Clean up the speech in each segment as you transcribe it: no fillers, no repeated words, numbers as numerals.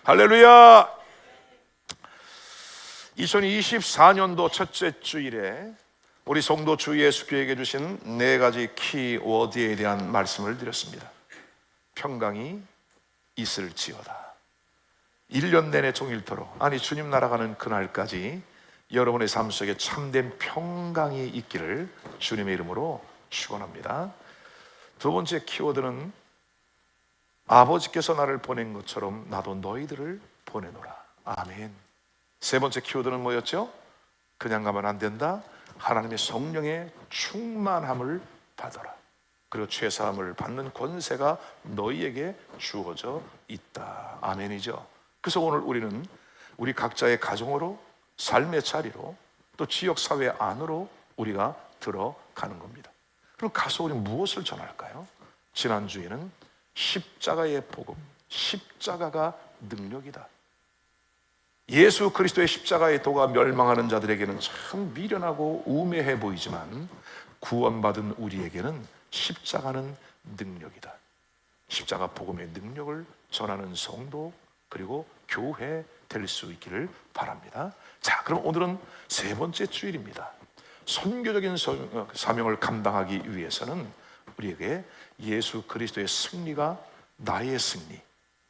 할렐루야. 2024년도 첫째 주일에 우리 성도 주 예수 교회에게 주신 4가지 키워드에 대한 말씀을 드렸습니다. 평강이 있을지어다. 1년 내내 종일토록, 아니 주님 날아가는 그날까지 여러분의 삶 속에 참된 평강이 있기를 주님의 이름으로 축원합니다. 두 번째 키워드는 아버지께서 나를 보낸 것처럼 나도 너희들을 보내노라. 아멘. 세 번째 키워드는 뭐였죠? 그냥 가면 안 된다. 하나님의 성령의 충만함을 받아라. 그리고 죄사함을 받는 권세가 너희에게 주어져 있다. 아멘이죠. 그래서 오늘 우리는 우리 각자의 가정으로, 삶의 자리로, 또 지역사회 안으로 우리가 들어가는 겁니다. 그럼 가서 우리 무엇을 전할까요? 지난주에는 십자가의 복음, 십자가가 능력이다. 예수 그리스도의 십자가의 도가 멸망하는 자들에게는 참 미련하고 우매해 보이지만 구원받은 우리에게는 십자가는 능력이다. 십자가 복음의 능력을 전하는 성도, 그리고 교회 될 수 있기를 바랍니다. 자, 그럼 오늘은 세 번째 주일입니다. 선교적인 사명을 감당하기 위해서는 우리에게 예수 그리스도의 승리가 나의 승리,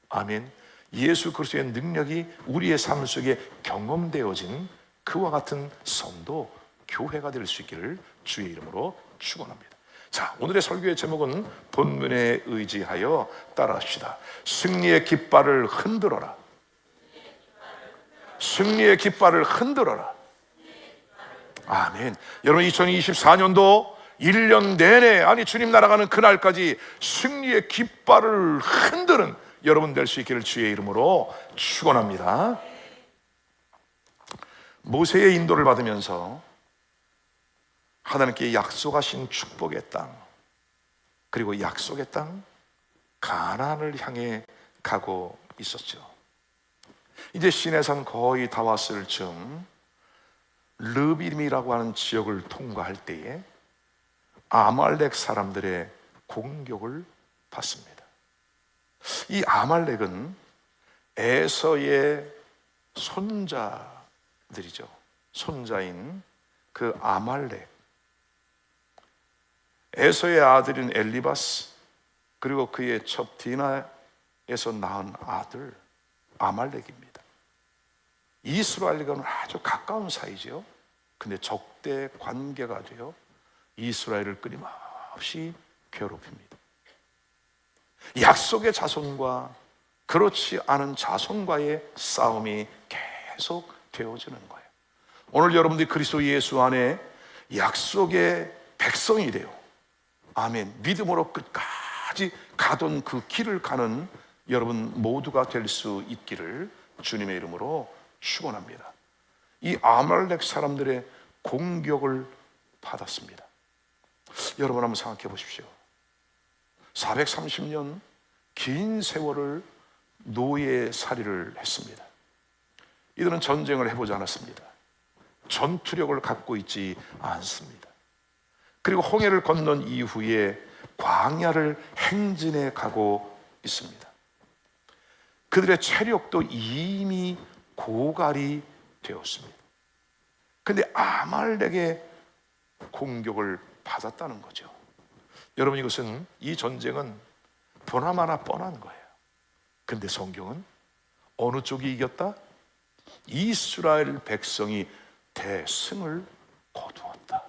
아멘, 예수 그리스도의 능력이 우리의 삶 속에 경험되어진 그와 같은 성도, 교회가 될 수 있기를 주의 이름으로 축원합니다. 자, 오늘의 설교의 제목은 본문에 의지하여 따라합시다. 승리의 깃발을 흔들어라. 승리의 깃발을 흔들어라. 아멘. 여러분, 2024년도 1년 내내, 아니 주님 날아가는 그날까지 승리의 깃발을 흔드는 여러분 될 수 있기를 주의 이름으로 축원합니다. 모세의 인도를 받으면서 하나님께 약속하신 축복의 땅, 그리고 약속의 땅 가나안을 향해 가고 있었죠. 이제 시내산 거의 다 왔을 즈음 르빔이라고 하는 지역을 통과할 때에 아말렉 사람들의 공격을 받습니다. 이 아말렉은 에서의 손자들이죠. 손자인 그 아말렉, 에서의 아들인 엘리바스, 그리고 그의 첩 디나에서 낳은 아들 아말렉입니다. 이스라엘과는 아주 가까운 사이죠. 근데 적대 관계가 되어 이스라엘을 끊임없이 괴롭힙니다. 약속의 자손과 그렇지 않은 자손과의 싸움이 계속 되어지는 거예요. 오늘 여러분들이 그리스도 예수 안에 약속의 백성이 되어, 아멘, 믿음으로 끝까지 가던 그 길을 가는 여러분 모두가 될 수 있기를 주님의 이름으로 축원합니다. 이 아말렉 사람들의 공격을 받았습니다. 여러분 한번 생각해 보십시오. 430년 긴 세월을 노예살이를 했습니다. 이들은 전쟁을 해보지 않았습니다. 전투력을 갖고 있지 않습니다. 그리고 홍해를 건넌 이후에 광야를 행진해 가고 있습니다. 그들의 체력도 이미 고갈이 되었습니다. 그런데 아말렉의 공격을 받았다는 거죠. 여러분, 이것은, 이 전쟁은 보나마나 뻔한 거예요. 그런데 성경은 어느 쪽이 이겼다? 이스라엘 백성이 대승을 거두었다.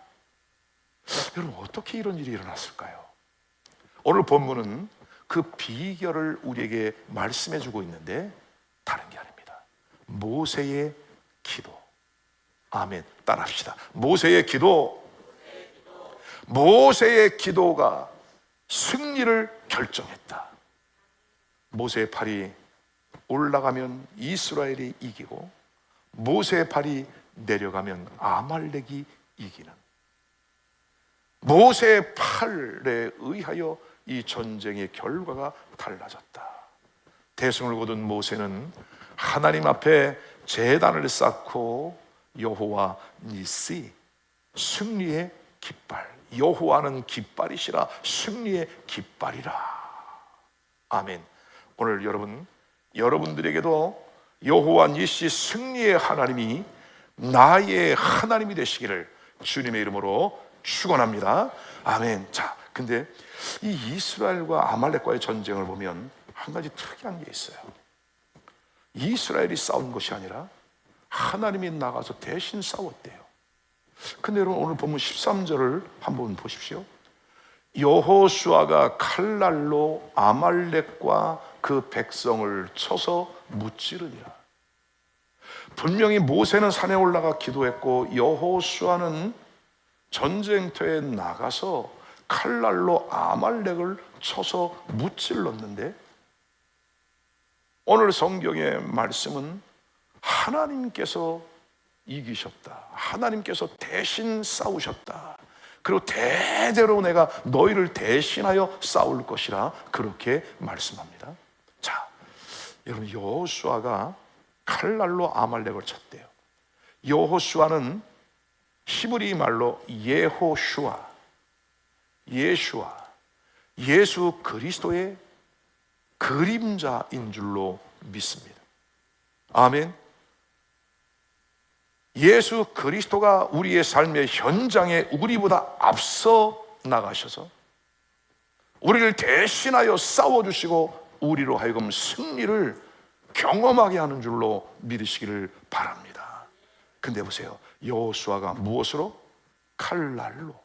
여러분, 어떻게 이런 일이 일어났을까요? 오늘 본문은 그 비결을 우리에게 말씀해 주고 있는데 다른 게 아닙니다. 모세의 기도. 아멘. 따라합시다. 모세의 기도. 모세의 기도가 승리를 결정했다. 모세의 팔이 올라가면 이스라엘이 이기고, 모세의 팔이 내려가면 아말렉이 이기는, 모세의 팔에 의하여 이 전쟁의 결과가 달라졌다. 대승을 거둔 모세는 하나님 앞에 제단을 쌓고 여호와 니시, 승리의 깃발, 여호와는 깃발이시라, 승리의 깃발이라. 아멘. 오늘 여러분 여러분들에게도 여호와 니시 승리의 하나님이 나의 하나님이 되시기를 주님의 이름으로 축원합니다. 아멘. 자, 근데 이 이스라엘과 아말렉과의 전쟁을 보면 한 가지 특이한 게 있어요. 이스라엘이 싸운 것이 아니라 하나님이 나가서 대신 싸웠대요. 근데 여러분, 오늘 본문 13절을 한번 보십시오. 여호수아가 칼날로 아말렉과 그 백성을 쳐서 무찌르니라. 분명히 모세는 산에 올라가 기도했고 여호수아는 전쟁터에 나가서 칼날로 아말렉을 쳐서 무찔렀는데, 오늘 성경의 말씀은 하나님께서 이기셨다, 하나님께서 대신 싸우셨다, 그리고 대대로 내가 너희를 대신하여 싸울 것이라 그렇게 말씀합니다. 자, 여러분, 여호수아가 칼날로 아말렉을 쳤대요. 여호수아는 히브리 말로 예호슈아, 예슈아, 예수 그리스도의 그림자인 줄로 믿습니다. 아멘. 예수 그리스도가 우리의 삶의 현장에 우리보다 앞서 나가셔서 우리를 대신하여 싸워주시고 우리로 하여금 승리를 경험하게 하는 줄로 믿으시기를 바랍니다. 근데 보세요, 여호수아가 무엇으로? 칼날로.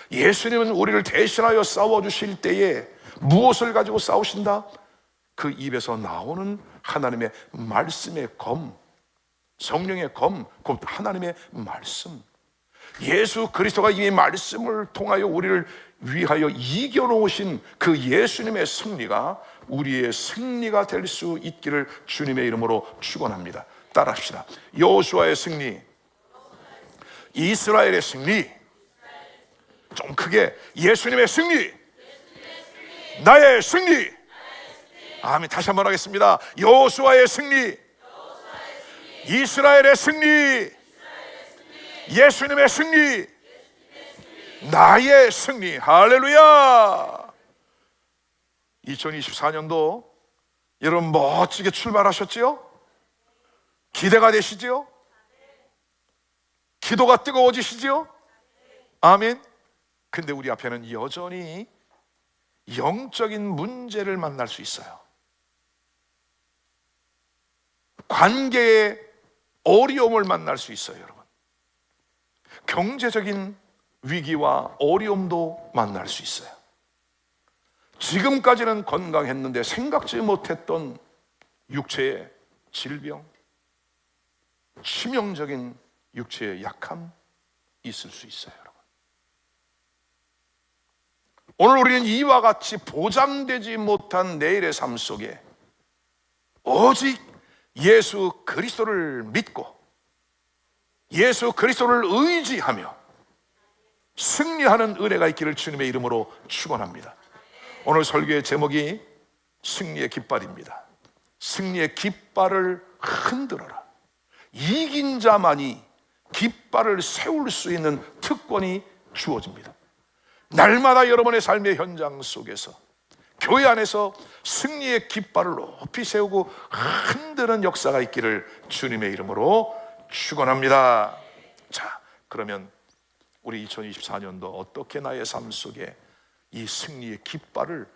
예수님은 우리를 대신하여 싸워주실 때에 무엇을 가지고 싸우신다? 그 입에서 나오는 하나님의 말씀의 검, 성령의 검, 곧 하나님의 말씀. 예수 그리스도가 이 말씀을 통하여 우리를 위하여 이겨놓으신 그 예수님의 승리가 우리의 승리가 될 수 있기를 주님의 이름으로 축원합니다. 따라합시다. 여호수아의 승리, 이스라엘의 승리, 좀 크게 예수님의 승리, 나의 승리. 아멘. 다시 한번 하겠습니다. 여호수아의 승리, 이스라엘의 승리, 예수님의 승리, 나의 승리. 할렐루야. 2024년도 여러분 멋지게 출발하셨지요? 기대가 되시지요? 기도가 뜨거워지시지요? 아멘. 근데 우리 앞에는 여전히 영적인 문제를 만날 수 있어요. 관계의 어려움을 만날 수 있어요, 여러분. 경제적인 위기와 어려움도 만날 수 있어요. 지금까지는 건강했는데 생각지 못했던 육체의 질병, 치명적인 육체의 약함 있을 수 있어요, 여러분. 오늘 우리는 이와 같이 보장되지 못한 내일의 삶 속에 오직 예수 그리스도를 믿고 예수 그리스도를 의지하며 승리하는 은혜가 있기를 주님의 이름으로 축원합니다. 오늘 설교의 제목이 승리의 깃발입니다. 승리의 깃발을 흔들어라. 이긴 자만이 깃발을 세울 수 있는 특권이 주어집니다. 날마다 여러분의 삶의 현장 속에서, 교회 안에서 승리의 깃발을 높이 세우고 흔드는 역사가 있기를 주님의 이름으로 축원합니다. 자, 그러면 우리 2024년도 어떻게 나의 삶 속에 이 승리의 깃발을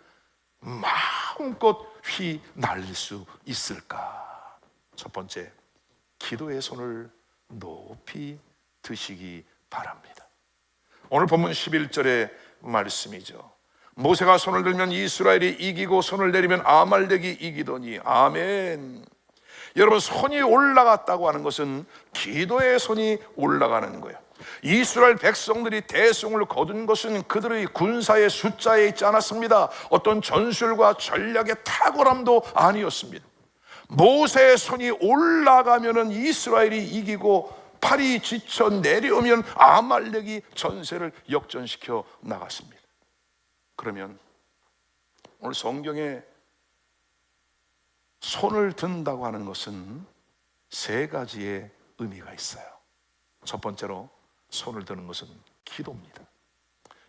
마음껏 휘날릴 수 있을까? 첫 번째, 기도의 손을 높이 드시기 바랍니다. 오늘 본문 11절의 말씀이죠. 모세가 손을 들면 이스라엘이 이기고 손을 내리면 아말렉이 이기더니. 아멘. 여러분, 손이 올라갔다고 하는 것은 기도의 손이 올라가는 거예요. 이스라엘 백성들이 대승을 거둔 것은 그들의 군사의 숫자에 있지 않았습니다. 어떤 전술과 전략의 탁월함도 아니었습니다. 모세의 손이 올라가면은 이스라엘이 이기고 팔이 지쳐 내려오면 아말렉이 전세를 역전시켜 나갔습니다. 그러면 오늘 성경에 손을 든다고 하는 것은 세 가지의 의미가 있어요. 첫 번째로 손을 드는 것은 기도입니다.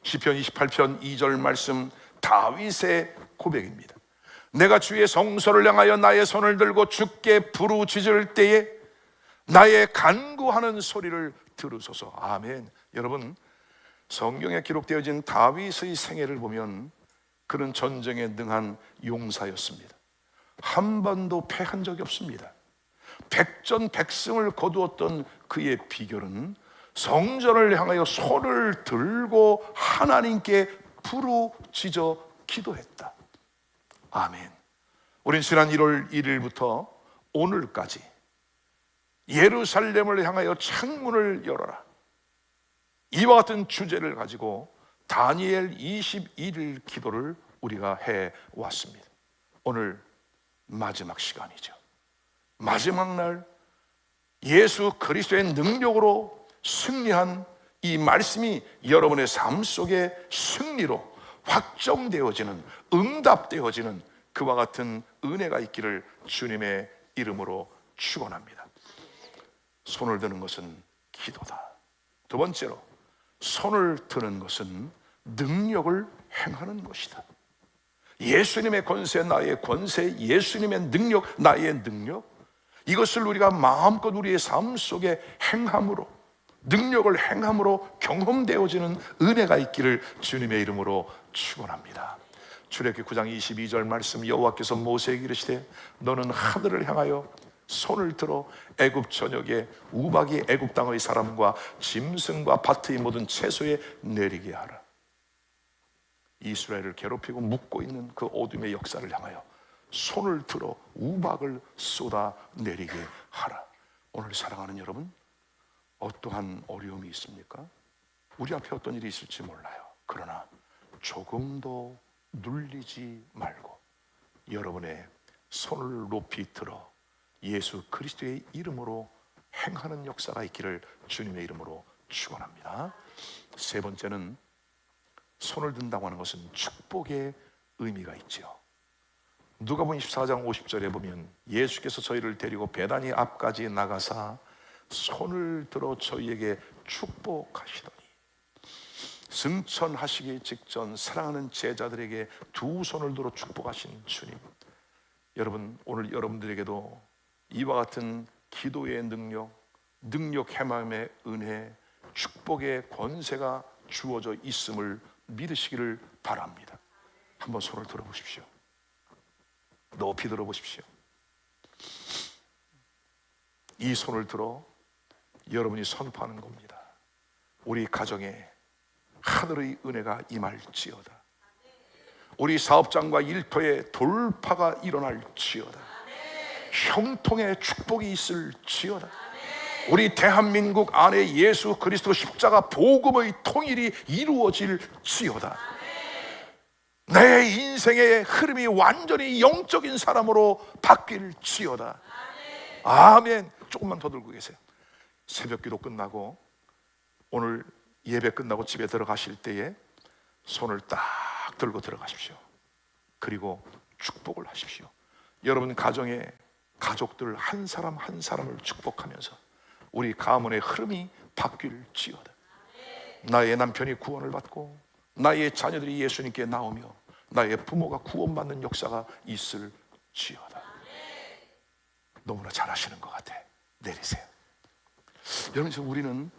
시편 28편 2절 말씀, 다윗의 고백입니다. 내가 주의 성소를 향하여 나의 손을 들고 주께 부르짖을 때에 나의 간구하는 소리를 들으소서. 아멘. 여러분, 성경에 기록되어진 다윗의 생애를 보면 그는 전쟁에 능한 용사였습니다. 한 번도 패한 적이 없습니다. 백전백승을 거두었던 그의 비결은 성전을 향하여 손을 들고 하나님께 부르짖어 기도했다. 아멘. 우린 지난 1월 1일부터 오늘까지 예루살렘을 향하여 창문을 열어라, 이와 같은 주제를 가지고 다니엘 21일 기도를 우리가 해왔습니다. 오늘 마지막 시간이죠. 마지막 날 예수 그리스도의 능력으로 승리한 이 말씀이 여러분의 삶 속에 승리로 확정되어지는, 응답되어지는 그와 같은 은혜가 있기를 주님의 이름으로 축원합니다. 손을 드는 것은 기도다. 두 번째로, 손을 드는 것은 능력을 행하는 것이다. 예수님의 권세, 나의 권세, 예수님의 능력, 나의 능력, 이것을 우리가 마음껏 우리의 삶 속에 행함으로, 능력을 행함으로 경험되어지는 은혜가 있기를 주님의 이름으로 축원합니다. 출애굽기 9장 22절 말씀, 여호와께서 모세에게 이르시되 너는 하늘을 향하여 손을 들어 애굽 전역에 우박이 애굽 땅의 사람과 짐승과 밭의 모든 채소에 내리게 하라. 이스라엘을 괴롭히고 묶고 있는 그 어둠의 역사를 향하여 손을 들어 우박을 쏟아 내리게 하라. 오늘 사랑하는 여러분, 어떠한 어려움이 있습니까? 우리 앞에 어떤 일이 있을지 몰라요. 그러나 조금도 눌리지 말고 여러분의 손을 높이 들어 예수 그리스도의 이름으로 행하는 역사가 있기를 주님의 이름으로 축원합니다. 세 번째는, 손을 든다고 하는 것은 축복의 의미가 있지요. 누가복음 24장 50절에 보면 예수께서 저희를 데리고 베다니 앞까지 나가사 손을 들어 저희에게 축복하시더니, 승천하시기 직전 사랑하는 제자들에게 두 손을 들어 축복하신 주님. 여러분, 오늘 여러분들에게도 이와 같은 기도의 능력 해망의 은혜, 축복의 권세가 주어져 있음을 믿으시기를 바랍니다. 한번 손을 들어보십시오. 높이 들어보십시오. 이 손을 들어 여러분이 선포하는 겁니다. 우리 가정에 하늘의 은혜가 임할지어다. 우리 사업장과 일터에 돌파가 일어날지어다. 형통의 축복이 있을지어다. 우리 대한민국 안에 예수 그리스도 십자가 복음의 통일이 이루어질지어다. 내 인생의 흐름이 완전히 영적인 사람으로 바뀔지어다. 아멘. 조금만 더 들고 계세요. 새벽 기도 끝나고 오늘 예배 끝나고 집에 들어가실 때에 손을 딱 들고 들어가십시오. 그리고 축복을 하십시오. 여러분 가정의 가족들 한 사람 한 사람을 축복하면서 우리 가문의 흐름이 바뀔지어다. 나의 남편이 구원을 받고 나의 자녀들이 예수님께 나오며 나의 부모가 구원받는 역사가 있을지어다. 너무나 잘하시는 것 같아. 내리세요. 여러분, 지금 우리는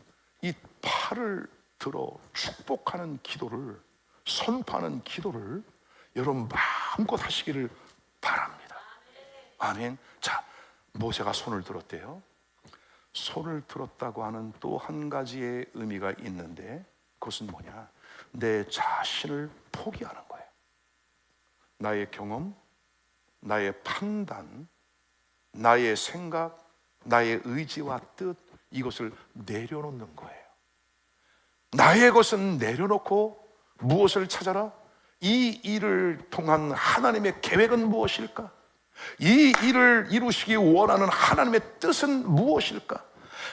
이 팔을 들어 축복하는 기도를, 선포하는 기도를 여러분 마음껏 하시기를 바랍니다. 아멘. 자, 모세가 손을 들었대요. 손을 들었다고 하는 또 한 가지의 의미가 있는데 그것은 뭐냐? 내 자신을 포기하는 거예요. 나의 경험, 나의 판단, 나의 생각, 나의 의지와 뜻, 이것을 내려놓는 거예요. 나의 것은 내려놓고 무엇을 찾아라? 이 일을 통한 하나님의 계획은 무엇일까? 이 일을 이루시기 원하는 하나님의 뜻은 무엇일까?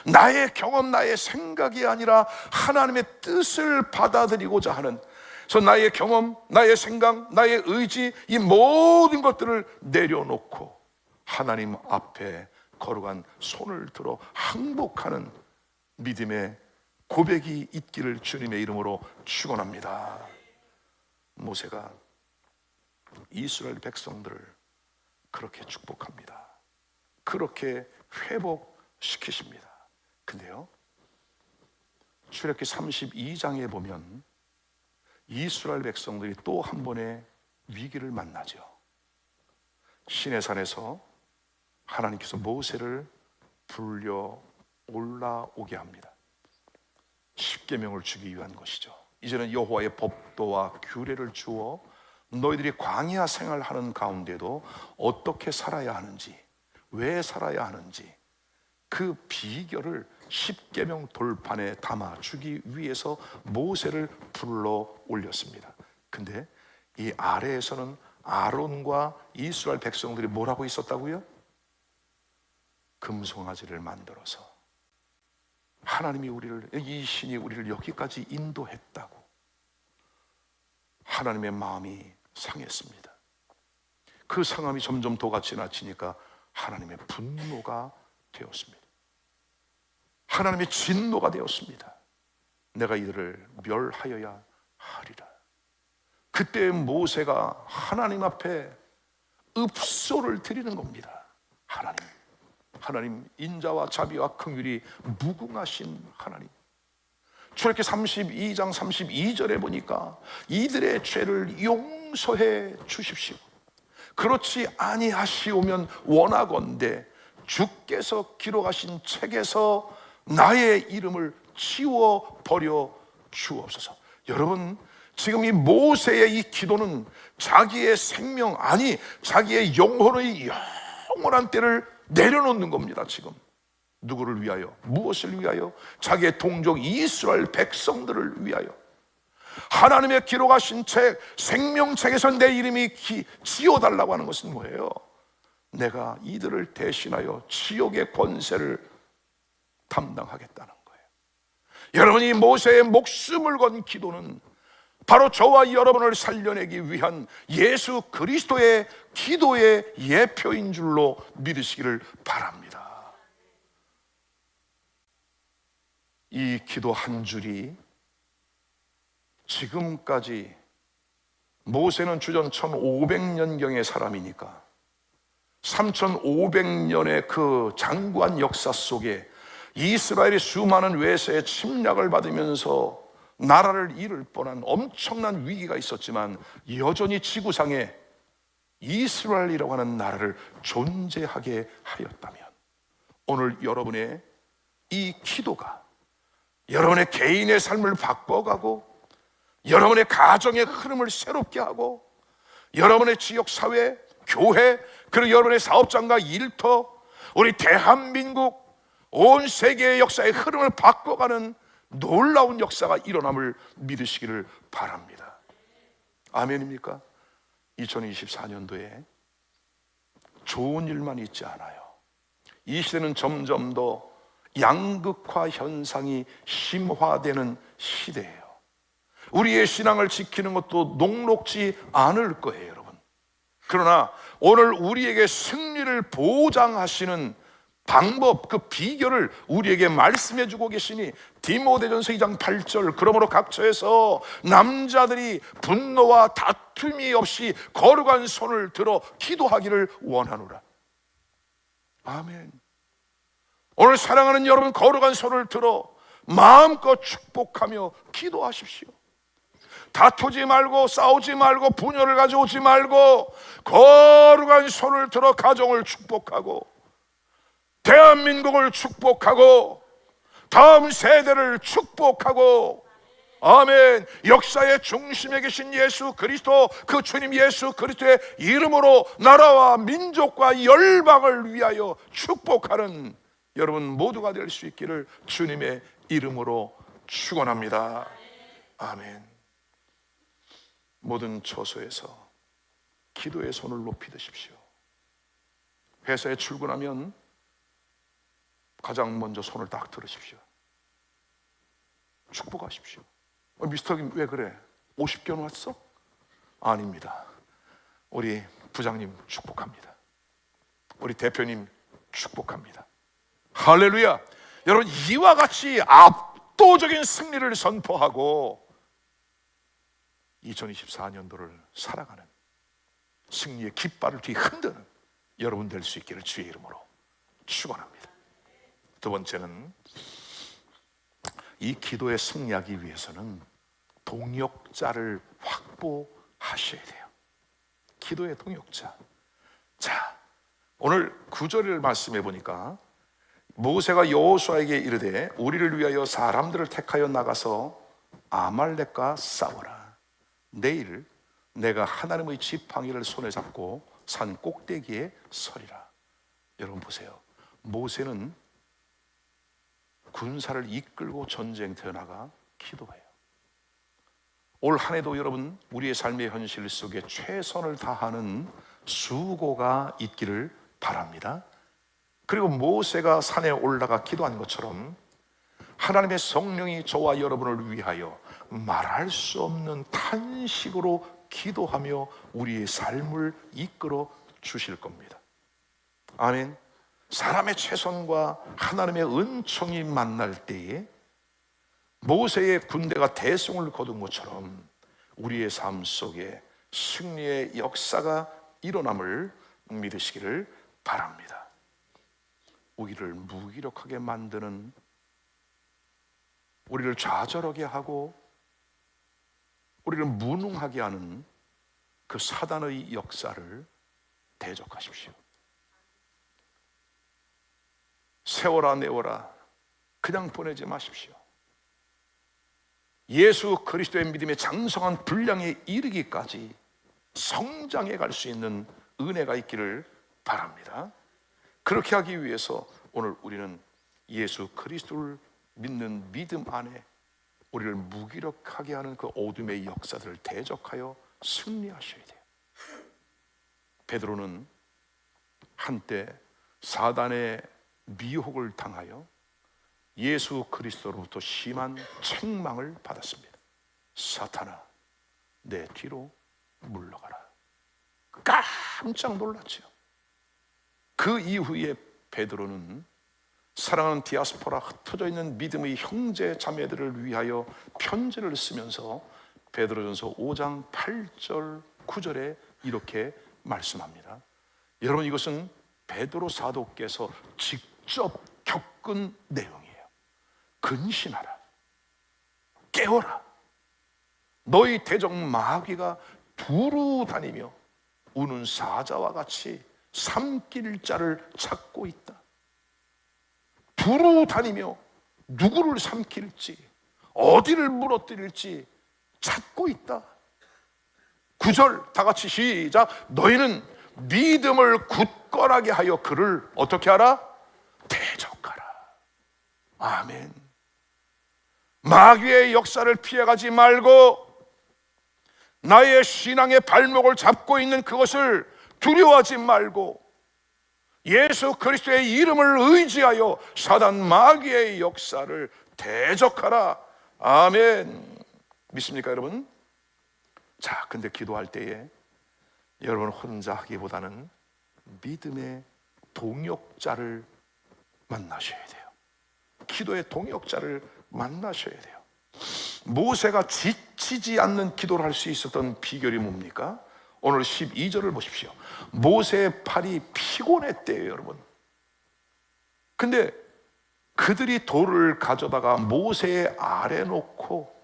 나의 경험, 나의 생각이 아니라 하나님의 뜻을 받아들이고자 하는, 그래서 나의 경험, 나의 생각, 나의 의지, 이 모든 것들을 내려놓고 하나님 앞에 걸어간 손을 들어 항복하는 믿음의 고백이 있기를 주님의 이름으로 축원합니다. 모세가 이스라엘 백성들을 그렇게 축복합니다. 그렇게 회복시키십니다. 근데요, 출애굽기 32장에 보면 이스라엘 백성들이 또 한 번의 위기를 만나죠. 시내산에서 하나님께서 모세를 불려 올라오게 합니다. 십계명을 주기 위한 것이죠. 이제는 여호와의 법도와 규례를 주어 너희들이 광야 생활하는 가운데도 어떻게 살아야 하는지, 왜 살아야 하는지 그 비결을 십계명 돌판에 담아 주기 위해서 모세를 불러 올렸습니다. 근데 이 아래에서는 아론과 이스라엘 백성들이 뭐라고 있었다고요? 금송아지를 만들어서 하나님이 이 신이 우리를 여기까지 인도했다고 하나님의 마음이 상했습니다. 그 상함이 점점 도가 지나치니까 하나님의 분노가 되었습니다. 하나님의 진노가 되었습니다. 내가 이들을 멸하여야 하리라. 그때 모세가 하나님 앞에 읍소를 드리는 겁니다. 하나님 인자와 자비와 긍휼이 무궁하신 하나님, 출애굽기 32장 32절에 보니까 이들의 죄를 용서해 주십시오. 그렇지 아니하시오면 원하건대 주께서 기록하신 책에서 나의 이름을 지워버려 주옵소서. 여러분, 지금 이 모세의 이 기도는 자기의 생명, 아니 자기의 영혼의 영원한 때를 내려놓는 겁니다. 지금 누구를 위하여? 무엇을 위하여? 자기의 동족 이스라엘 백성들을 위하여. 하나님의 기록하신 책, 생명책에서 내 이름이 지워달라고 하는 것은 뭐예요? 내가 이들을 대신하여 지옥의 권세를 담당하겠다는 거예요. 여러분이 모세의 목숨을 건 기도는 바로 저와 여러분을 살려내기 위한 예수 그리스도의 기도의 예표인 줄로 믿으시기를 바랍니다. 이 기도 한 줄이 지금까지, 모세는 주전 1500년경의 사람이니까 3500년의 그 장구한 역사 속에 이스라엘이 수많은 외세의 침략을 받으면서 나라를 잃을 뻔한 엄청난 위기가 있었지만 여전히 지구상에 이스라엘이라고 하는 나라를 존재하게 하였다면, 오늘 여러분의 이 기도가 여러분의 개인의 삶을 바꿔가고 여러분의 가정의 흐름을 새롭게 하고 여러분의 지역사회, 교회, 그리고 여러분의 사업장과 일터, 우리 대한민국, 온 세계의 역사의 흐름을 바꿔가는 놀라운 역사가 일어남을 믿으시기를 바랍니다. 아멘입니까? 2024년도에 좋은 일만 있지 않아요. 이 시대는 점점 더 양극화 현상이 심화되는 시대예요. 우리의 신앙을 지키는 것도 녹록지 않을 거예요, 여러분. 그러나 오늘 우리에게 승리를 보장하시는 방법, 그 비결을 우리에게 말씀해 주고 계시니 디모데전서 2장 8절, 그러므로 각처에서 남자들이 분노와 다툼이 없이 거룩한 손을 들어 기도하기를 원하노라. 아멘. 오늘 사랑하는 여러분, 거룩한 손을 들어 마음껏 축복하며 기도하십시오. 다투지 말고 싸우지 말고 분열을 가져오지 말고 거룩한 손을 들어 가정을 축복하고 대한민국을 축복하고 다음 세대를 축복하고, 아멘, 역사의 중심에 계신 예수 그리스도, 그 주님 예수 그리스도의 이름으로 나라와 민족과 열방을 위하여 축복하는 여러분 모두가 될 수 있기를 주님의 이름으로 축원합니다. 아멘. 모든 처소에서 기도의 손을 높이 드십시오. 회사에 출근하면 가장 먼저 손을 딱 들으십시오. 축복하십시오. 미스터 김 왜 그래? 50견 왔어? 아닙니다. 우리 부장님 축복합니다. 우리 대표님 축복합니다. 할렐루야. 여러분, 이와 같이 압도적인 승리를 선포하고 2024년도를 살아가는, 승리의 깃발을 뒤흔드는 여러분 될 수 있기를 주의 이름으로 축원합니다. 두 번째는 이 기도에 승리하기 위해서는 동역자를 확보하셔야 돼요. 기도의 동역자. 자, 오늘 9절을 말씀해 보니까 모세가 여호수아에게 이르되 우리를 위하여 사람들을 택하여 나가서 아말렉과 싸워라. 내일 내가 하나님의 지팡이를 손에 잡고 산 꼭대기에 서리라. 여러분 보세요. 모세는 군사를 이끌고 전쟁터에 나가 기도해요. 올 한 해도 여러분 우리의 삶의 현실 속에 최선을 다하는 수고가 있기를 바랍니다. 그리고 모세가 산에 올라가 기도한 것처럼 하나님의 성령이 저와 여러분을 위하여 말할 수 없는 탄식으로 기도하며 우리의 삶을 이끌어 주실 겁니다. 아멘. 사람의 최선과 하나님의 은총이 만날 때에 모세의 군대가 대성을 거둔 것처럼 우리의 삶 속에 승리의 역사가 일어남을 믿으시기를 바랍니다. 우리를 무기력하게 만드는, 우리를 좌절하게 하고 우리를 무능하게 하는 그 사단의 역사를 대적하십시오. 세워라 내워라 그냥 보내지 마십시오. 예수 그리스도의 믿음의 장성한 분량에 이르기까지 성장해 갈 수 있는 은혜가 있기를 바랍니다. 그렇게 하기 위해서 오늘 우리는 예수 그리스도를 믿는 믿음 안에 우리를 무기력하게 하는 그 어둠의 역사들을 대적하여 승리하셔야 돼요. 베드로는 한때 사단의 미혹을 당하여 예수 그리스도로부터 심한 책망을 받았습니다. 사탄아, 내 뒤로 물러가라. 깜짝 놀랐죠. 그 이후에 베드로는 사랑하는 디아스포라 흩어져 있는 믿음의 형제 자매들을 위하여 편지를 쓰면서 베드로전서 5장 8절 9절에 이렇게 말씀합니다. 여러분, 이것은 베드로 사도께서 직접 겪은 내용이에요. 근신하라, 깨어라. 너희 대적 마귀가 두루 다니며 우는 사자와 같이 삼킬 자를 찾고 있다. 두루 다니며 누구를 삼킬지, 어디를 무너뜨릴지 찾고 있다. 9절 다 같이 시작. 너희는 믿음을 굳건하게 하여 그를 어떻게 하라? 대적하라. 아멘. 마귀의 역사를 피해가지 말고 나의 신앙의 발목을 잡고 있는 그것을 두려워하지 말고 예수 그리스도의 이름을 의지하여 사단 마귀의 역사를 대적하라. 아멘. 믿습니까 여러분? 자, 근데 기도할 때에 여러분 혼자 하기보다는 믿음의 동역자를 만나셔야 돼요. 기도의 동역자를 만나셔야 돼요. 모세가 지치지 않는 기도를 할 수 있었던 비결이 뭡니까? 오늘 12절을 보십시오. 모세의 팔이 피곤했대요, 여러분. 근데 그들이 돌을 가져다가 모세의 아래 놓고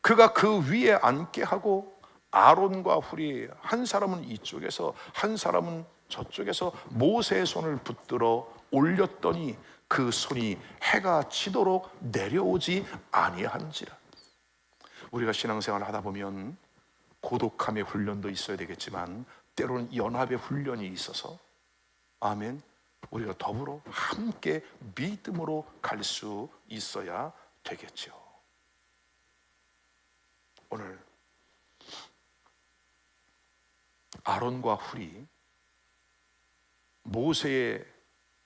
그가 그 위에 앉게 하고 아론과 훌이 한 사람은 이쪽에서 한 사람은 저쪽에서 모세의 손을 붙들어 올렸더니 그 손이 해가 지도록 내려오지 아니한지라. 우리가 신앙생활을 하다 보면 고독함의 훈련도 있어야 되겠지만 때로는 연합의 훈련이 있어서 아멘, 우리가 더불어 함께 믿음으로 갈 수 있어야 되겠죠. 오늘 아론과 훌이 모세의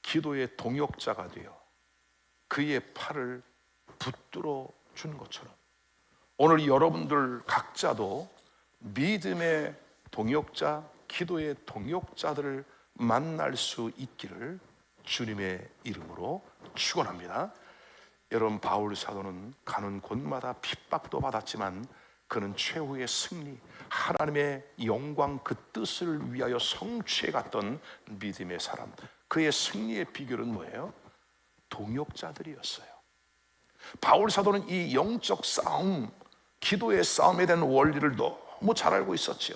기도의 동역자가 되어 그의 팔을 붙들어 준 것처럼 오늘 여러분들 각자도 믿음의 동역자, 기도의 동역자들을 만날 수 있기를 주님의 이름으로 축원합니다. 여러분, 바울 사도는 가는 곳마다 핍박도 받았지만 그는 최후의 승리, 하나님의 영광 그 뜻을 위하여 성취해 갔던 믿음의 사람. 그의 승리의 비결은 뭐예요? 동역자들이었어요. 바울 사도는 이 영적 싸움, 기도의 싸움에 대한 원리를 너무 잘 알고 있었지요.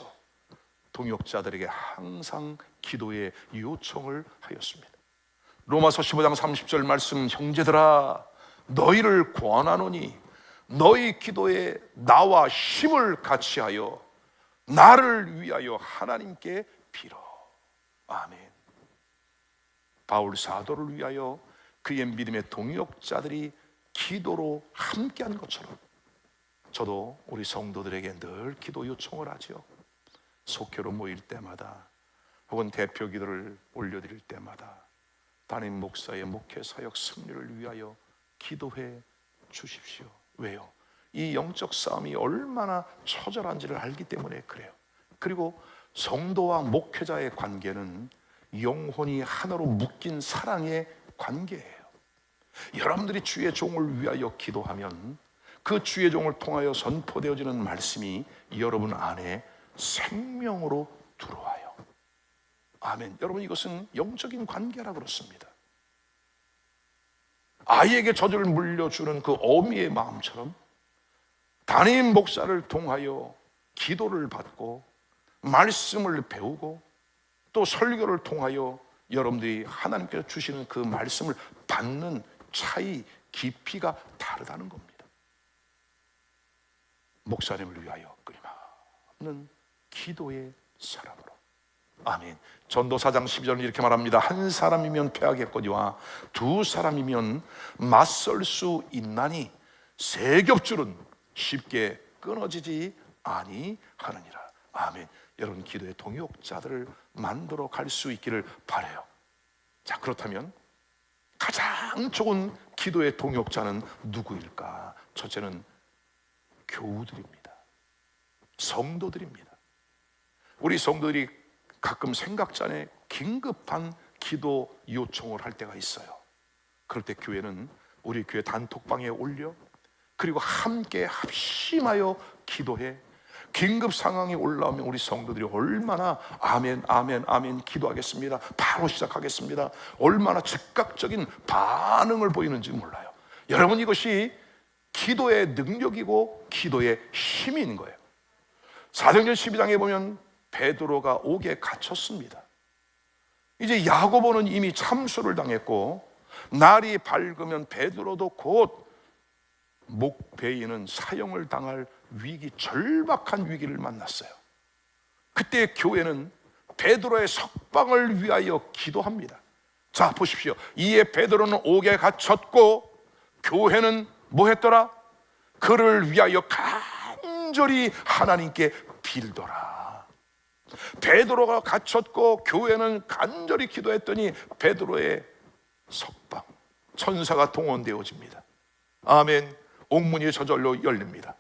동역자들에게 항상 기도의 요청을 하였습니다. 로마서 15장 30절 말씀, 형제들아 너희를 권하노니 너희 기도에 나와 힘을 같이하여 나를 위하여 하나님께 빌어. 아멘. 바울 사도를 위하여 그의 믿음의 동역자들이 기도로 함께한 것처럼 저도 우리 성도들에게 늘 기도 요청을 하죠. 속회로 모일 때마다 혹은 대표 기도를 올려드릴 때마다 담임 목사의 목회 사역 승리를 위하여 기도해 주십시오. 왜요? 이 영적 싸움이 얼마나 처절한지를 알기 때문에 그래요. 그리고 성도와 목회자의 관계는 영혼이 하나로 묶인 사랑의 관계예요. 여러분들이 주의 종을 위하여 기도하면 그 주의 종을 통하여 선포되어지는 말씀이 여러분 안에 생명으로 들어와요. 아멘. 여러분, 이것은 영적인 관계라 그렇습니다. 아이에게 젖을 물려주는 그 어미의 마음처럼 담임 목사를 통하여 기도를 받고 말씀을 배우고 또 설교를 통하여 여러분들이 하나님께서 주시는 그 말씀을 받는 차이, 깊이가 다르다는 겁니다. 목사님을 위하여 끊임없는 기도의 사람으로. 아멘. 전도사장 12절은 이렇게 말합니다. 한 사람이면 패하겠거니와 두 사람이면 맞설 수 있나니 세 겹줄은 쉽게 끊어지지 아니하느니라. 아멘. 여러분, 기도의 동역자들을 만들어 갈 수 있기를 바라요. 자, 그렇다면 가장 좋은 기도의 동역자는 누구일까? 첫째는 교우들입니다. 성도들입니다. 우리 성도들이 가끔 생각지 않아 긴급한 기도 요청을 할 때가 있어요. 그럴 때 교회는 우리 교회 단톡방에 올려 그리고 함께 합심하여 기도해. 긴급 상황이 올라오면 우리 성도들이 얼마나 아멘 아멘 아멘 기도하겠습니다, 바로 시작하겠습니다, 얼마나 즉각적인 반응을 보이는지 몰라요. 여러분, 이것이 기도의 능력이고 기도의 힘인 거예요. 사도행전 12장에 보면 베드로가 옥에 갇혔습니다. 이제 야고보는 이미 참수를 당했고 날이 밝으면 베드로도 곧 목베이는 사형을 당할 위기, 절박한 위기를 만났어요. 그때 교회는 베드로의 석방을 위하여 기도합니다. 자, 보십시오. 이에 베드로는 옥에 갇혔고 교회는 뭐 했더라? 그를 위하여 간절히 하나님께 빌더라. 베드로가 갇혔고 교회는 간절히 기도했더니 베드로의 석방, 천사가 동원되어집니다. 아멘. 옥문이 저절로 열립니다.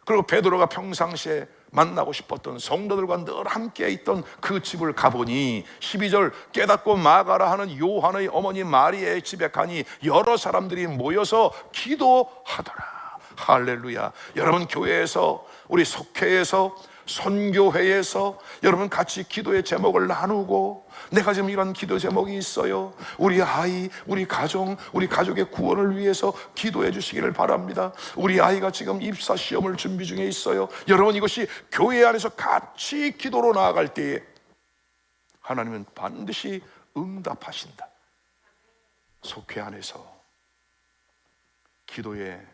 그리고 베드로가 평상시에 만나고 싶었던 성도들과 늘 함께 있던 그 집을 가보니 12절, 깨닫고 마가라 하는 요한의 어머니 마리아의 집에 가니 여러 사람들이 모여서 기도하더라. 할렐루야. 여러분, 교회에서, 우리 속회에서, 선교회에서 여러분 같이 기도의 제목을 나누고, 내가 지금 이런 기도 제목이 있어요, 우리 아이, 우리 가정, 우리 가족의 구원을 위해서 기도해 주시기를 바랍니다. 우리 아이가 지금 입사 시험을 준비 중에 있어요. 여러분, 이것이 교회 안에서 같이 기도로 나아갈 때에 하나님은 반드시 응답하신다. 속회 안에서 기도의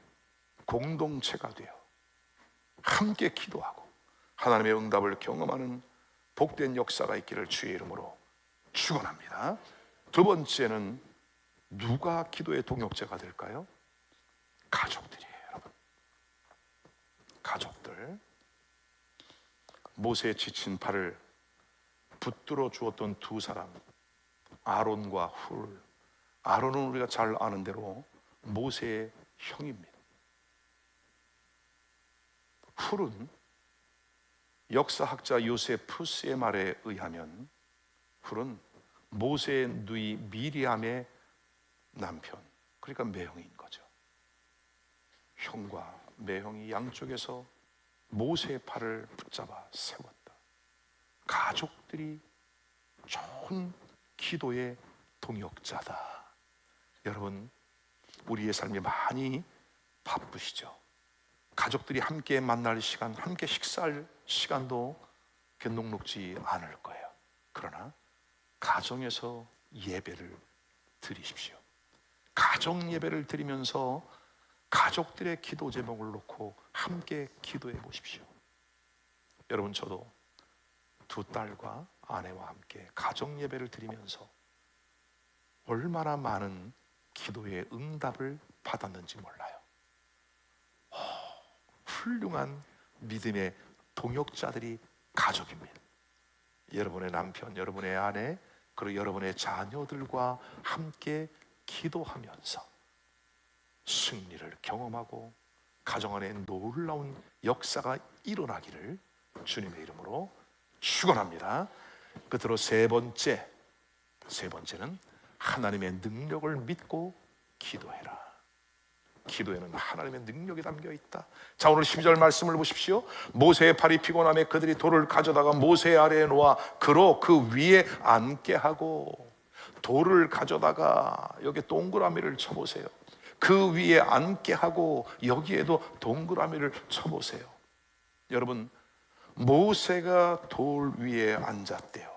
공동체가 되어 함께 기도하고 하나님의 응답을 경험하는 복된 역사가 있기를 주의 이름으로 축원합니다. 두 번째는 누가 기도의 동역자가 될까요? 가족들이에요, 여러분. 가족들. 모세의 지친 팔을 붙들어 주었던 두 사람, 아론과 훌. 아론은 우리가 잘 아는 대로 모세의 형입니다. 훌은 역사학자 요세푸스의 말에 의하면 훌은 모세의 누이 미리암의 남편, 그러니까 매형인 거죠. 형과 매형이 양쪽에서 모세의 팔을 붙잡아 세웠다. 가족들이 좋은 기도의 동역자다. 여러분, 우리의 삶이 많이 바쁘시죠? 가족들이 함께 만날 시간, 함께 식사할 시간도 녹록지 않을 거예요. 그러나 가정에서 예배를 드리십시오. 가정 예배를 드리면서 가족들의 기도 제목을 놓고 함께 기도해 보십시오. 여러분, 저도 두 딸과 아내와 함께 가정 예배를 드리면서 얼마나 많은 기도의 응답을 받았는지 몰라요. 훌륭한 믿음의 동역자들이 가족입니다. 여러분의 남편, 여러분의 아내, 그리고 여러분의 자녀들과 함께 기도하면서 승리를 경험하고 가정 안에 놀라운 역사가 일어나기를 주님의 이름으로 축원합니다. 끝으로 세 번째는 하나님의 능력을 믿고 기도해라. 기도에는 하나님의 능력이 담겨 있다. 자, 오늘 12절 말씀을 보십시오. 모세의 팔이 피곤함에 그들이 돌을 가져다가 모세 아래에 놓아 그로 그 위에 앉게 하고, 돌을 가져다가 여기 동그라미를 쳐보세요. 그 위에 앉게 하고 여기에도 동그라미를 쳐보세요. 여러분, 모세가 돌 위에 앉았대요.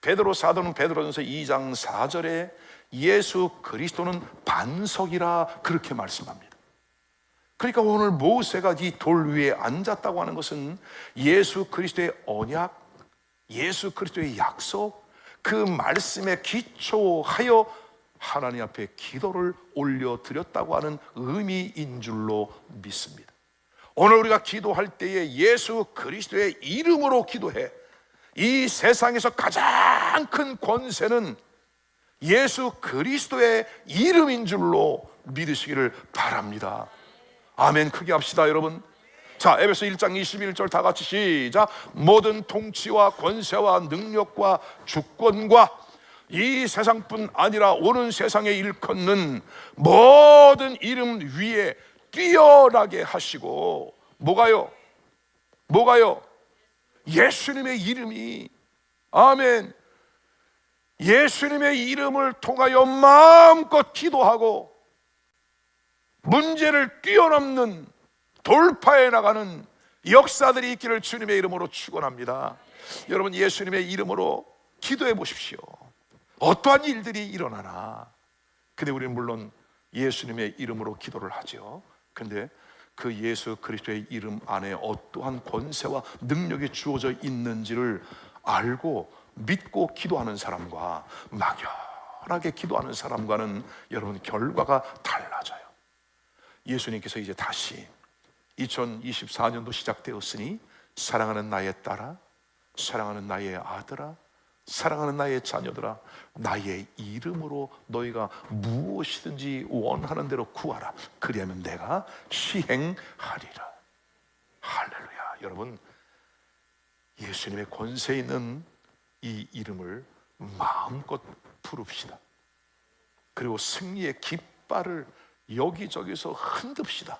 베드로 사도는 베드로전서 2장 4절에 예수 그리스도는 반석이라 그렇게 말씀합니다. 그러니까 오늘 모세가 이 돌 위에 앉았다고 하는 것은 예수 그리스도의 언약, 예수 그리스도의 약속, 그 말씀에 기초하여 하나님 앞에 기도를 올려드렸다고 하는 의미인 줄로 믿습니다. 오늘 우리가 기도할 때에 예수 그리스도의 이름으로 기도해. 이 세상에서 가장 큰 권세는 예수 그리스도의 이름인 줄로 믿으시기를 바랍니다. 아멘. 크게 합시다, 여러분. 자, 에베소 1장 21절 다 같이 시작. 모든 통치와 권세와 능력과 주권과 이 세상뿐 아니라 오는 세상에 일컫는 모든 이름 위에 뛰어나게 하시고, 뭐가요? 예수님의 이름이, 아멘, 예수님의 이름을 통하여 마음껏 기도하고 문제를 뛰어넘는, 돌파해 나가는 역사들이 있기를 주님의 이름으로 축원합니다. 여러분, 예수님의 이름으로 기도해 보십시오. 어떠한 일들이 일어나나. 근데 우리는 물론 예수님의 이름으로 기도를 하죠. 근데 그 예수 그리스도의 이름 안에 어떠한 권세와 능력이 주어져 있는지를 알고 믿고 기도하는 사람과 막연하게 기도하는 사람과는 여러분 결과가 달라져요. 예수님께서 이제 다시 2024년도 시작되었으니 사랑하는 나의 딸아, 사랑하는 나의 아들아, 사랑하는 나의 자녀들아, 나의 이름으로 너희가 무엇이든지 원하는 대로 구하라. 그리하면 내가 시행하리라. 할렐루야. 여러분, 예수님의 권세 있는 이 이름을 마음껏 부릅시다. 그리고 승리의 깃발을 여기저기서 흔듭시다.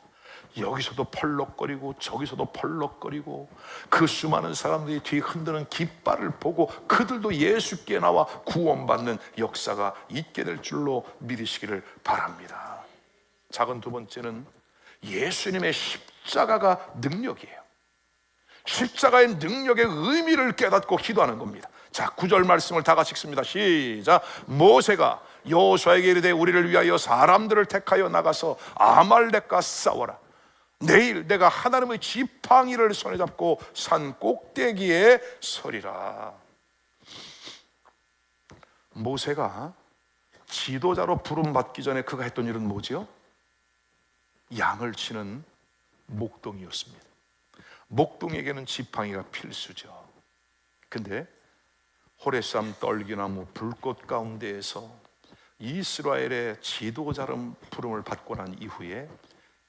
여기서도 펄럭거리고 저기서도 펄럭거리고 그 수많은 사람들이 뒤 흔드는 깃발을 보고 그들도 예수께 나와 구원받는 역사가 있게 될 줄로 믿으시기를 바랍니다. 작은 두 번째는 예수님의 십자가가 능력이에요. 십자가의 능력의 의미를 깨닫고 기도하는 겁니다. 자, 9절 말씀을 다 같이 읽습니다. 시작. 모세가 여호수아에게 이르되 우리를 위하여 사람들을 택하여 나가서 아말렉과 싸워라. 내일 내가 하나님의 지팡이를 손에 잡고 산 꼭대기에 서리라. 모세가 지도자로 부름받기 전에 그가 했던 일은 뭐지요? 양을 치는 목동이었습니다. 목동에게는 지팡이가 필수죠. 근데 호레삼 떨기나무 불꽃 가운데에서 이스라엘의 지도자로 부름을 받고 난 이후에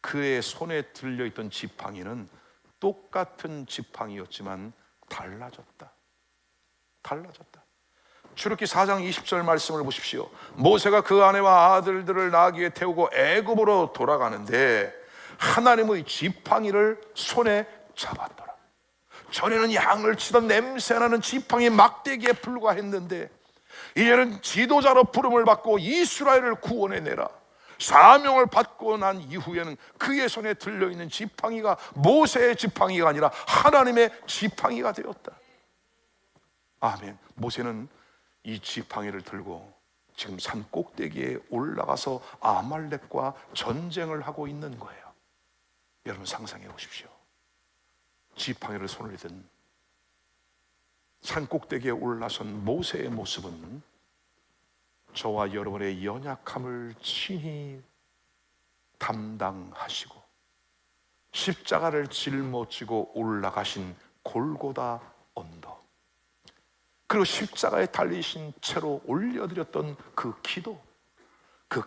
그의 손에 들려있던 지팡이는 똑같은 지팡이였지만 달라졌다. 출애굽기 4장 20절 말씀을 보십시오. 모세가 그 아내와 아들들을 나귀에 태우고 애굽으로 돌아가는데 하나님의 지팡이를 손에 잡았더라. 전에는 양을 치던 냄새나는 지팡이 막대기에 불과했는데 이제는 지도자로 부름을 받고 이스라엘을 구원해내라. 사명을 받고 난 이후에는 그의 손에 들려있는 지팡이가 모세의 지팡이가 아니라 하나님의 지팡이가 되었다. 아멘. 모세는 이 지팡이를 들고 지금 산 꼭대기에 올라가서 아말렉과 전쟁을 하고 있는 거예요. 여러분 상상해 보십시오. 지팡이를 손을 든 산 꼭대기에 올라선 모세의 모습은 저와 여러분의 연약함을 친히 담당하시고 십자가를 짊어지고 올라가신 골고다 언덕, 그리고 십자가에 달리신 채로 올려드렸던 그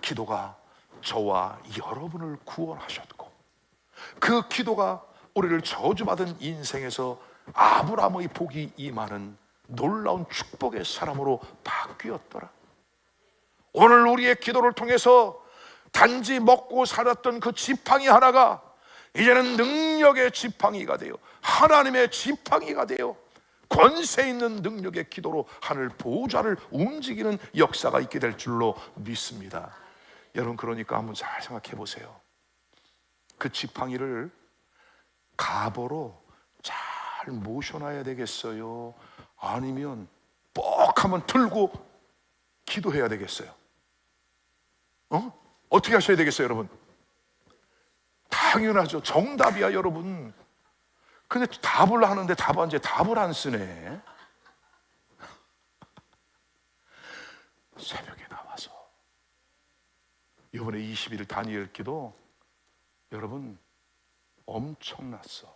기도가 저와 여러분을 구원하셨고, 그 기도가 우리를 저주받은 인생에서 아브라함의 복이 임하는 놀라운 축복의 사람으로 바뀌었더라. 오늘 우리의 기도를 통해서 단지 먹고 살았던 그 지팡이 하나가 이제는 능력의 지팡이가 되어 하나님의 지팡이가 되어 권세 있는 능력의 기도로 하늘 보좌를 움직이는 역사가 있게 될 줄로 믿습니다. 여러분, 그러니까 한번 잘 생각해 보세요. 그 지팡이를 갑오로 잘 모셔놔야 되겠어요? 아니면 뻑 한번 들고 기도해야 되겠어요? 어떻게 하셔야 되겠어요, 여러분? 당연하죠. 정답이야, 여러분. 근데 답을 하는데 답을 안 쓰네. 새벽에 나와서 이번에 20일 다니엘 기도 여러분 엄청났어.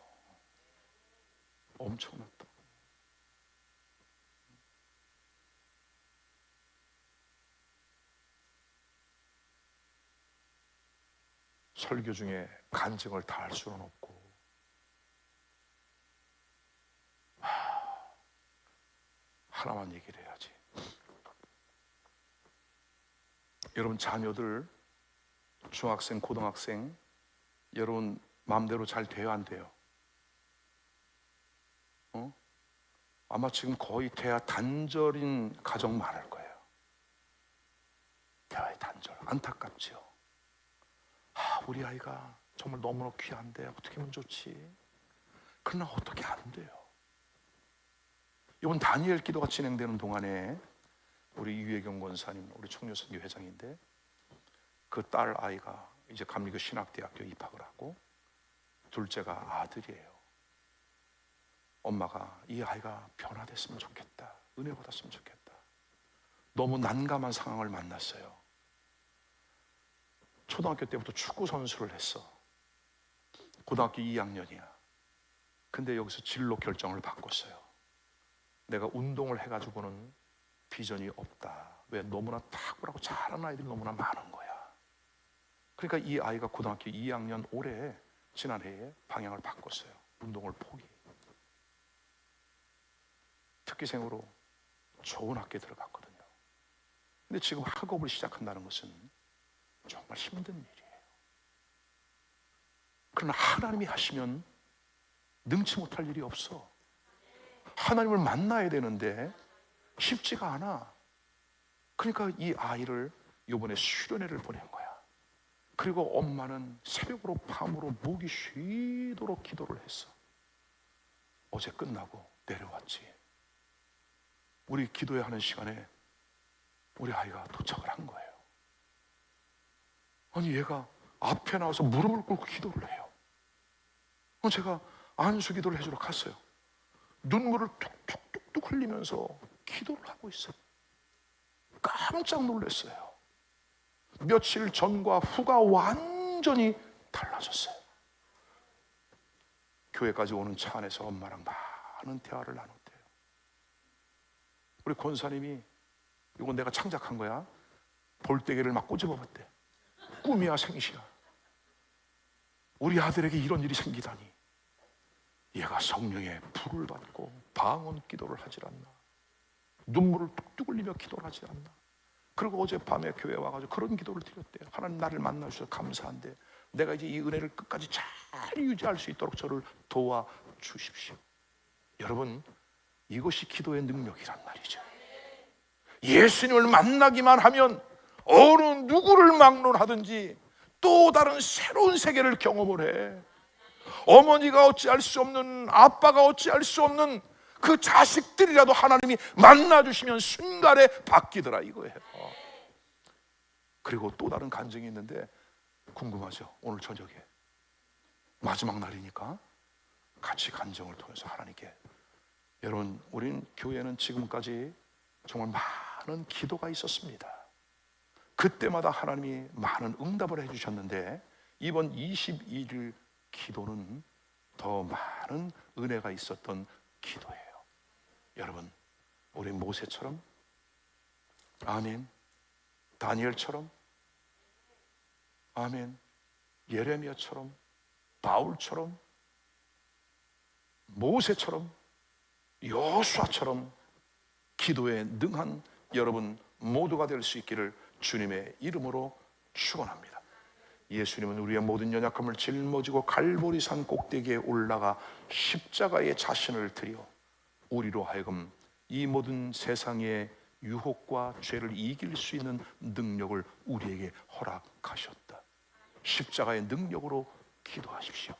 엄청났다. 설교 중에 간증을 다 할 수는 없고, 하나만 얘기를 해야지. 여러분 자녀들 중학생, 고등학생 여러분 마음대로 잘 돼요, 안 돼요? 아마 지금 거의 대화 단절인 가정 많을 거예요. 대화의 단절. 안타깝죠. 우리 아이가 정말 너무나 귀한데 어떻게 하면 좋지? 그러나 어떻게 안 돼요. 이번 다니엘 기도가 진행되는 동안에 우리 유혜경 권사님, 우리 청년선교 회장인데 그 딸 아이가 이제 감리교 신학대학교 입학을 하고 둘째가 아들이에요. 엄마가 이 아이가 변화됐으면 좋겠다, 은혜 받았으면 좋겠다. 너무 난감한 상황을 만났어요. 초등학교 때부터 축구 선수를 했어. 고등학교 2학년이야. 근데 여기서 진로 결정을 바꿨어요. 내가 운동을 해가지고는 비전이 없다. 왜? 너무나 탁월하고 잘하는 아이들이 너무나 많은 거야. 그러니까 이 아이가 고등학교 2학년 올해 지난해에 방향을 바꿨어요. 운동을 포기. 특기생으로 좋은 학교에 들어갔거든요. 근데 지금 학업을 시작한다는 것은 정말 힘든 일이에요. 그러나 하나님이 하시면 능치 못할 일이 없어. 하나님을 만나야 되는데 쉽지가 않아. 그러니까 이 아이를 이번에 수련회를 보낸 거야. 그리고 엄마는 새벽으로 밤으로 목이 쉬도록 기도를 했어. 어제 끝나고 내려왔지. 우리 기도해야 하는 시간에 우리 아이가 도착을 한 거예요. 아니 얘가 앞에 나와서 무릎을 꿇고 기도를 해요. 제가 안수 기도를 해주러 갔어요. 눈물을 툭툭툭툭 흘리면서 기도를 하고 있어요. 깜짝 놀랐어요. 며칠 전과 후가 완전히 달라졌어요. 교회까지 오는 차 안에서 엄마랑 많은 대화를 나눴대요. 우리 권사님이 이건 내가 창작한 거야. 볼때기를 막 꼬집어봤대. 꿈이야 생시야. 우리 아들에게 이런 일이 생기다니. 얘가 성령의 불을 받고 방언 기도를 하질 않나, 눈물을 뚝뚝 흘리며 기도를 하질 않나. 그리고 어젯밤에 교회 와가지고 그런 기도를 드렸대요. 하나님 나를 만나주셔서 감사한데 내가 이제 이 은혜를 끝까지 잘 유지할 수 있도록 저를 도와주십시오. 여러분, 이것이 기도의 능력이란 말이죠. 예수님을 만나기만 하면 어느 누구를 막론하든지 또 다른 새로운 세계를 경험을 해. 어머니가 어찌할 수 없는, 아빠가 어찌할 수 없는 그 자식들이라도 하나님이 만나주시면 순간에 바뀌더라 이거예요. 그리고 또 다른 간증이 있는데 궁금하죠? 오늘 저녁에 마지막 날이니까 같이 간증을 통해서 하나님께, 여러분, 우린 교회는 지금까지 정말 많은 기도가 있었습니다. 그때마다 하나님이 많은 응답을 해주셨는데 이번 22일 기도는 더 많은 은혜가 있었던 기도예요. 여러분, 우리 모세처럼, 아멘, 다니엘처럼, 아멘, 예레미야처럼, 바울처럼, 모세처럼, 여호수아처럼 기도에 능한 여러분 모두가 될 수 있기를 주님의 이름으로 축원합니다. 예수님은 우리의 모든 연약함을 짊어지고 갈보리산 꼭대기에 올라가 십자가에 자신을 드려 우리로 하여금 이 모든 세상의 유혹과 죄를 이길 수 있는 능력을 우리에게 허락하셨다. 십자가의 능력으로 기도하십시오.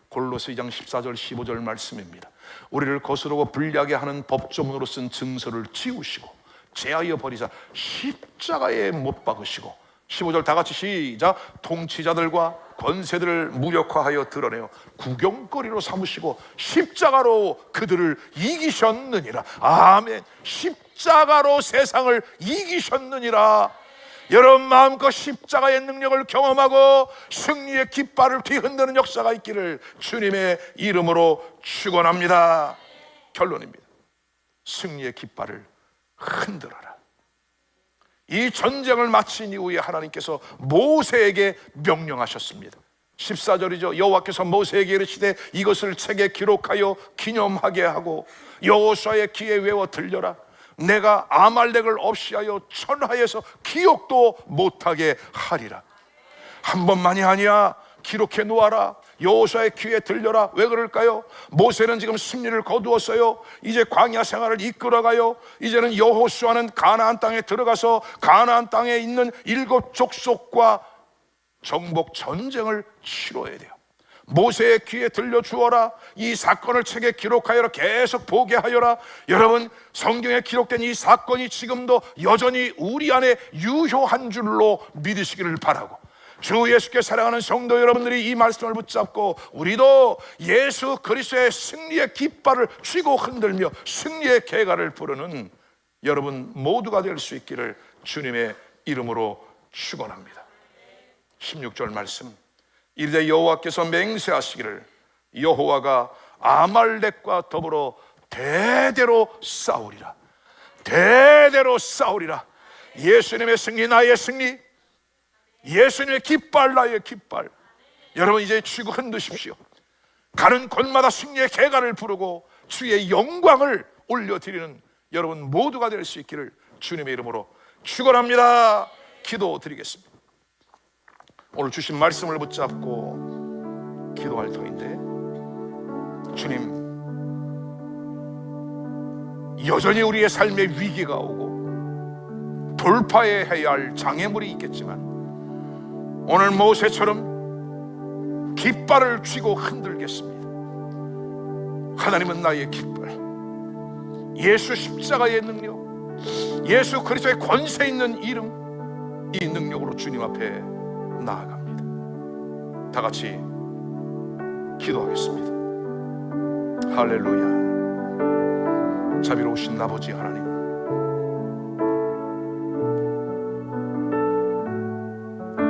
골로새 2장 14절 15절 말씀입니다. 우리를 거스르고 불리하게 하는 법조문으로 쓴 증서를 지우시고 제하여 버리사 십자가에 못 박으시고, 15절 다 같이 시작. 통치자들과 권세들을 무력화하여 드러내어 구경거리로 삼으시고 십자가로 그들을 이기셨느니라. 아멘. 십자가로 세상을 이기셨느니라. 여러분, 마음껏 십자가의 능력을 경험하고 승리의 깃발을 뒤흔드는 역사가 있기를 주님의 이름으로 축원합니다. 결론입니다. 승리의 깃발을 흔들어라. 이 전쟁을 마친 이후에 하나님께서 모세에게 명령하셨습니다. 14절이죠. 여호와께서 모세에게 이르시되 이것을 책에 기록하여 기념하게 하고 여호수아의 귀에 외워 들려라. 내가 아말렉을 없이하여 천하에서 기억도 못하게 하리라. 한 번만이 아니야. 기록해 놓아라. 여호수아의 귀에 들려라. 왜 그럴까요? 모세는 지금 승리를 거두었어요. 이제 광야 생활을 이끌어가요. 이제는 여호수아는 가나안 땅에 들어가서 가나안 땅에 있는 7 족속과 정복 전쟁을 치러야 돼요. 모세의 귀에 들려주어라. 이 사건을 책에 기록하여라. 계속 보게 하여라. 여러분, 성경에 기록된 이 사건이 지금도 여전히 우리 안에 유효한 줄로 믿으시기를 바라고, 주 예수께 사랑하는 성도 여러분들이 이 말씀을 붙잡고 우리도 예수 그리스도의 승리의 깃발을 쥐고 흔들며 승리의 계가를 부르는 여러분 모두가 될 수 있기를 주님의 이름으로 축원합니다. 16절 말씀, 이르되 여호와께서 맹세하시기를 여호와가 아말렉과 더불어 대대로 싸우리라. 대대로 싸우리라. 예수님의 승리, 나의 승리, 예수님의 깃발, 나의 깃발. 여러분, 이제 쥐고 흔드십시오. 가는 곳마다 승리의 계가를 부르고 주의 영광을 올려드리는 여러분 모두가 될 수 있기를 주님의 이름으로 축원합니다. 기도드리겠습니다. 오늘 주신 말씀을 붙잡고 기도할 터인데, 주님, 여전히 우리의 삶에 위기가 오고 돌파해야 할 장애물이 있겠지만 오늘 모세처럼 깃발을 쥐고 흔들겠습니다. 하나님은 나의 깃발, 예수 십자가의 능력, 예수 그리스도의 권세 있는 이름, 이 능력으로 주님 앞에 나아갑니다. 다 같이 기도하겠습니다. 할렐루야. 자비로우신 아버지 하나님,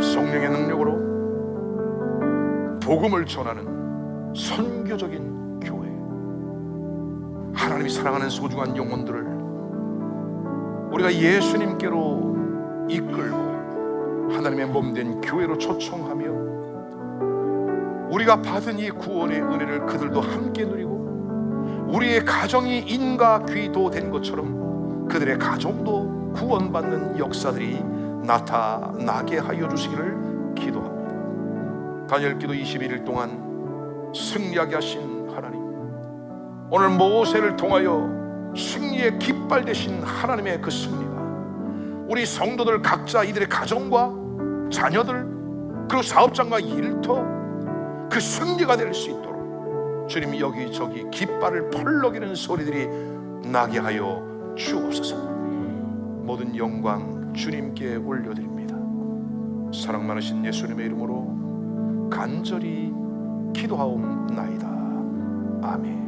성령의 능력으로 복음을 전하는 선교적인 교회, 하나님이 사랑하는 소중한 영혼들을 우리가 예수님께로 이끌고 하나님의 몸된 교회로 초청하며 우리가 받은 이 구원의 은혜를 그들도 함께 누리고 우리의 가정이 인과 귀도 된 것처럼 그들의 가정도 구원받는 역사들이 나타나게 하여 주시기를 기도합니다. 다니엘기도 21일 동안 승리하게 하신 하나님, 오늘 모세를 통하여 승리의 깃발 되신 하나님의 그 승리가 우리 성도들 각자 이들의 가정과 자녀들 그리고 사업장과 일터 그 승리가 될 수 있도록 주님 여기저기 깃발을 펄럭이는 소리들이 나게 하여 주옵소서. 모든 영광 주님께 올려드립니다. 사랑 많으신 예수님의 이름으로 간절히 기도하옵나이다. 아멘.